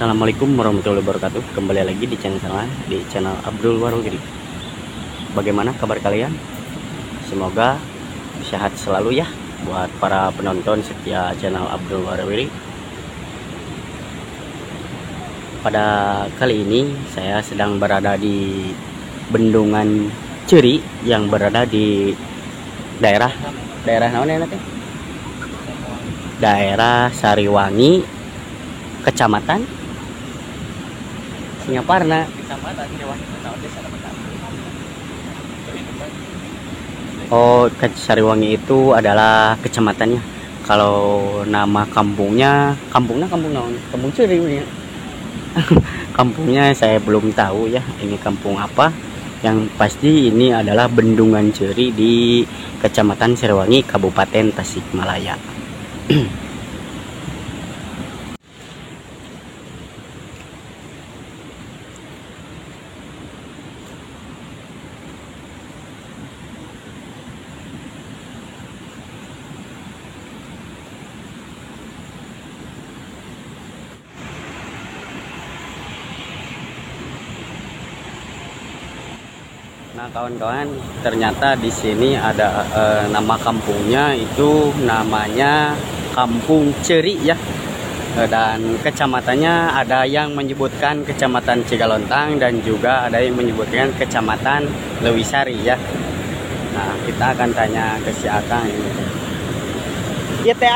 Assalamualaikum warahmatullahi wabarakatuh. Kembali lagi di channel saya, di channel Abdul Warogiri. Bagaimana kabar kalian? Semoga sehat selalu ya buat para penonton setia channel Abdul Warogiri. Pada kali ini saya sedang berada di Bendungan Ceri yang berada di daerah mana teh? Daerah Sariwangi, Kecamatan Singaparna. Oh, Sariwangi itu adalah kecamatannya. Kalau nama kampung Ceri ya. Kampungnya saya belum tahu ya, ini kampung apa. Yang pasti ini adalah Bendungan Ceri di Kecamatan Sariwangi, Kabupaten Tasikmalaya. Nah kawan-kawan, ternyata di sini ada nama kampungnya itu namanya Kampung Ceri ya. Dan kecamatannya ada yang menyebutkan Kecamatan Cigalontang dan juga ada yang menyebutkan Kecamatan Lewisari ya. Nah kita akan tanya ke si Akang ini. Iya teh,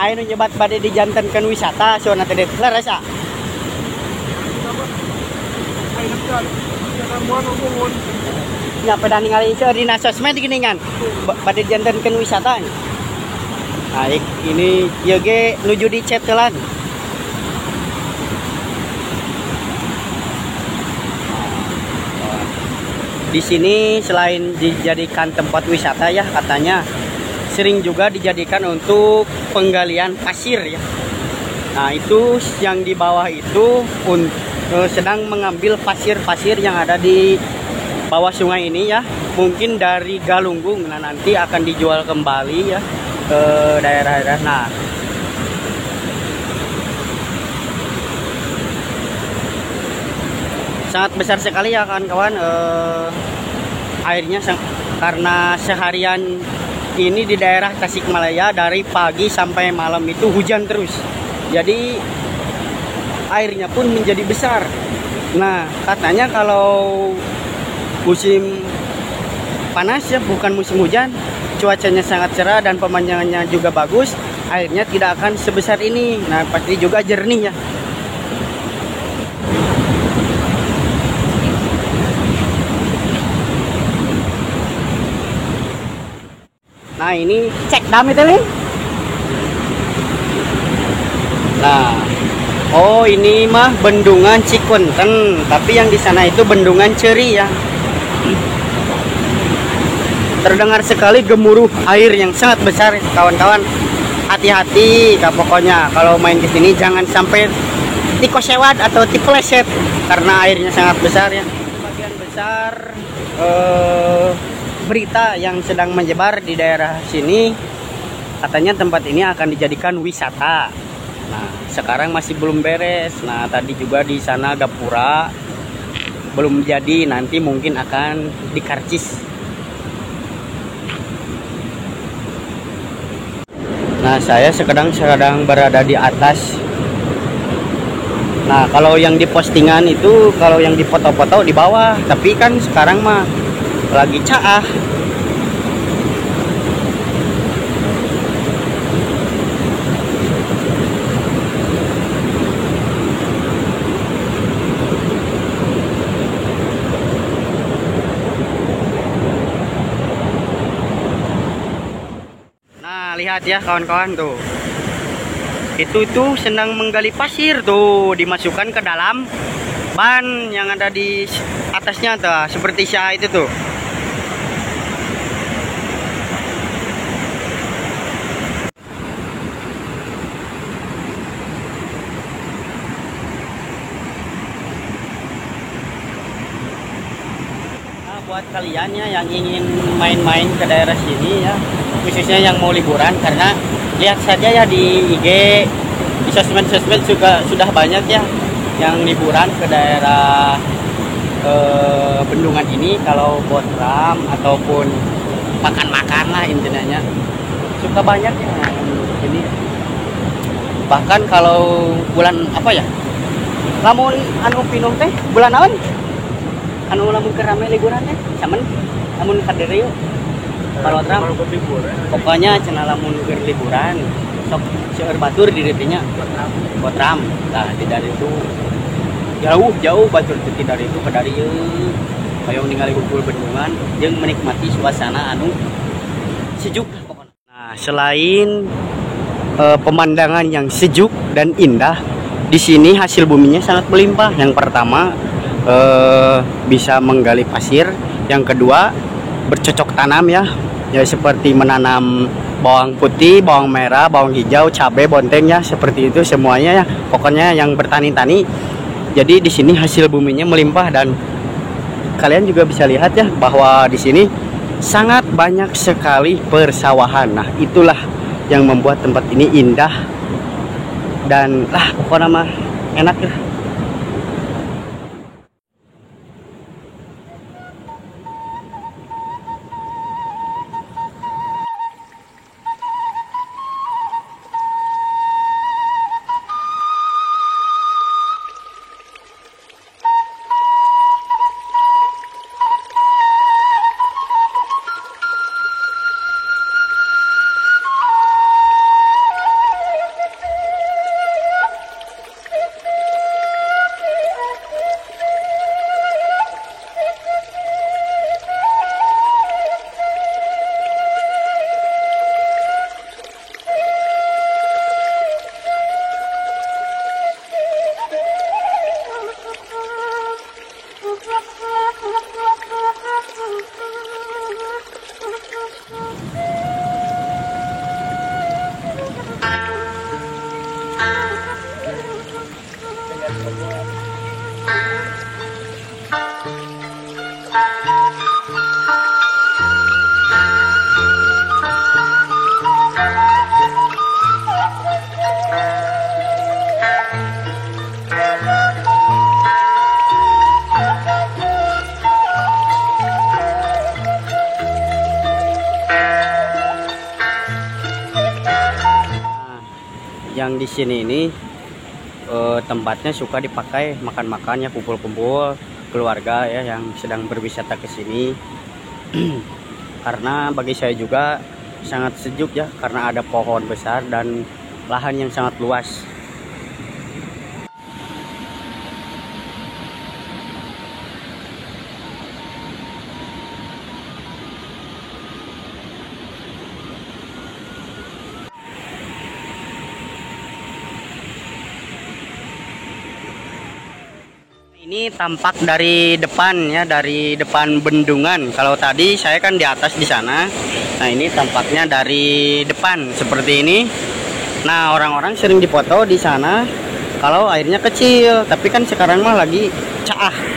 ayo nyebat pada dijantankan wisata soalnya tadi laras ah. Ya pada ningali di sosmed geuningan pada dijantankeun wisata. Nah, ini ieu ge nuju di chat telan. Di sini selain dijadikan tempat wisata ya, katanya sering juga dijadikan untuk penggalian pasir ya. Nah, itu yang di bawah itu sedang mengambil pasir-pasir yang ada di bawah sungai ini ya, mungkin dari Galunggung. Nah nanti akan dijual kembali ya ke daerah-daerah. Nah sangat besar sekali ya kawan-kawan, airnya karena seharian ini di daerah Tasikmalaya dari pagi sampai malam itu hujan terus, jadi airnya pun menjadi besar. Nah katanya kalau musim panas ya, bukan musim hujan, cuacanya sangat cerah dan pemandangannya juga bagus, airnya tidak akan sebesar ini. Nah pasti juga jernih ya. Nah ini cek dam itu nih. Nah, oh ini mah Bendungan Cikunten, tapi yang di sana itu Bendungan Ceri ya. Terdengar sekali gemuruh air yang sangat besar kawan-kawan. Hati-hati pokoknya kalau main ke sini jangan sampai tikosewat atau tipleset karena airnya sangat besar ya. Sebagian besar berita yang sedang menyebar di daerah sini katanya tempat ini akan dijadikan wisata. Nah, sekarang masih belum beres. Nah, tadi juga di sana gapura belum jadi, nanti mungkin akan dikarcis. Nah, saya sedang berada di atas. Nah, kalau yang di postingan itu, kalau yang di foto-foto di bawah, tapi kan sekarang mah lagi caah. Lihat ya kawan-kawan tuh, itu sedang menggali pasir tuh, dimasukkan ke dalam ban yang ada di atasnya tuh, seperti syah itu tuh. Nah, buat kalian ya yang ingin main-main ke daerah sini ya, khususnya yang mau liburan, karena lihat saja ya di IG, di sosmed juga sudah banyak ya yang liburan ke daerah bendungan ini, kalau boat ram ataupun makan-makan lah intinya, suka banyak ya ini. Bahkan kalau bulan apa ya, lamun anu pinung teh bulan naon anu lamun kerame liburan teh samen lamun kaderieu boat ram pokoknya cenah lamun keur liburan sok seueur batur di dinya boat ram. Nah di dari itu jauh batur teh dari itu ke darieu hoyong ningali hungkul bendungan jeung menikmati suasana anu sejuk pokoknya. Nah selain pemandangan yang sejuk dan indah, di sini hasil buminya sangat melimpah. Yang pertama bisa menggali pasir, yang kedua bercocok tanam ya seperti menanam bawang putih, bawang merah, bawang hijau, cabai, bonteng ya, seperti itu semuanya ya. Pokoknya yang bertani-tani. Jadi di sini hasil buminya melimpah dan kalian juga bisa lihat ya bahwa di sini sangat banyak sekali persawahan. Nah, itulah yang membuat tempat ini indah dan pokoknya mah enak ya. Yang di sini ini tempatnya suka dipakai makan-makan ya, kumpul-kumpul keluarga ya yang sedang berwisata ke sini. Karena bagi saya juga sangat sejuk ya, karena ada pohon besar dan lahan yang sangat luas. Ini tampak dari depan ya, dari depan bendungan. Kalau tadi saya kan di atas di sana. Nah, ini tampaknya dari depan seperti ini. Nah, orang-orang sering dipoto di sana kalau airnya kecil, tapi kan sekarang mah lagi caah.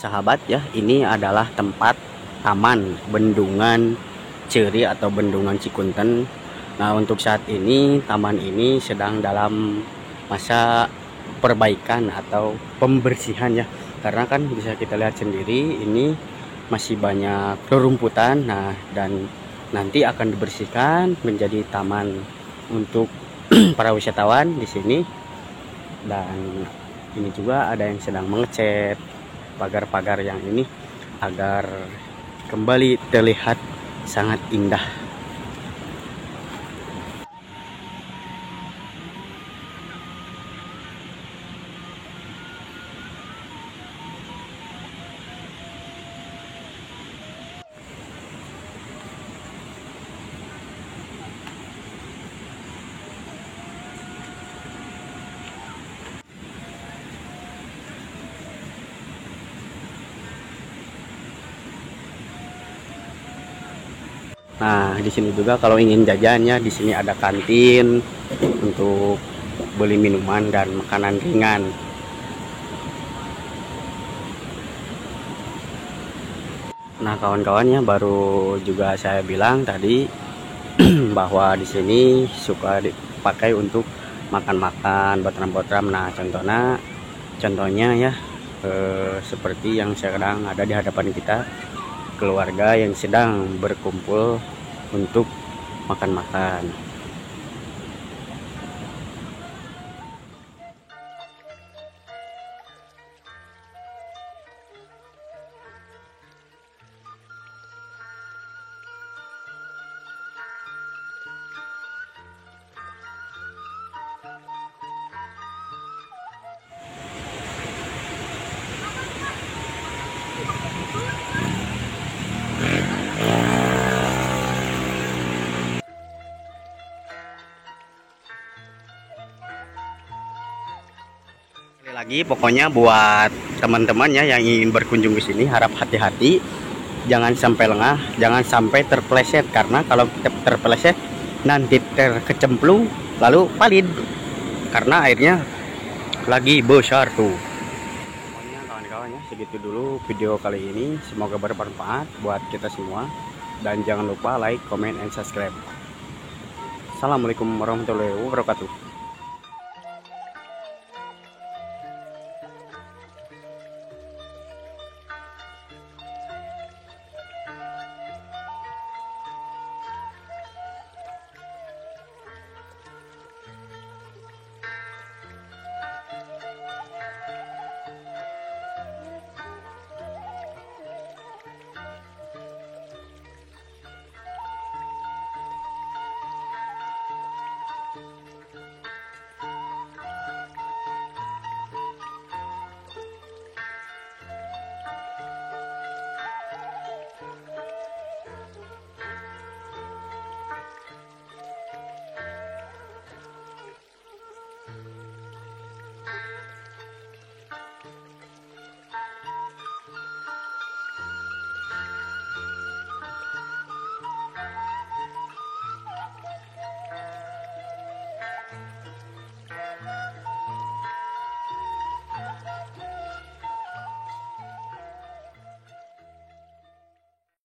Sahabat ya, ini adalah tempat taman bendungan Ceri atau bendungan Cikunten. Nah, untuk saat ini taman ini sedang dalam masa perbaikan atau pembersihan ya, karena kan bisa kita lihat sendiri ini masih banyak rerumputan. Nah, dan nanti akan dibersihkan menjadi taman untuk para wisatawan di sini. Dan ini juga ada yang sedang mengecat pagar-pagar yang ini agar kembali terlihat sangat indah. Nah, di sini juga kalau ingin jajannya, di sini ada kantin untuk beli minuman dan makanan ringan. Nah, kawan-kawannya baru juga saya bilang tadi bahwa di sini suka dipakai untuk makan-makan, botram-botram. Nah, contohnya ya seperti yang sekarang ada di hadapan kita, keluarga yang sedang berkumpul untuk makan-makan. Sekali lagi pokoknya buat teman-temannya yang ingin berkunjung ke sini, harap hati-hati, jangan sampai lengah, jangan sampai terpeleset, karena kalau terpeleset nanti terkecemplung lalu valid karena airnya lagi besar tuh. Pokoknya kawan-kawan ya, segitu dulu video kali ini, semoga bermanfaat buat kita semua, dan jangan lupa like, comment, and subscribe. Assalamualaikum warahmatullahi wabarakatuh.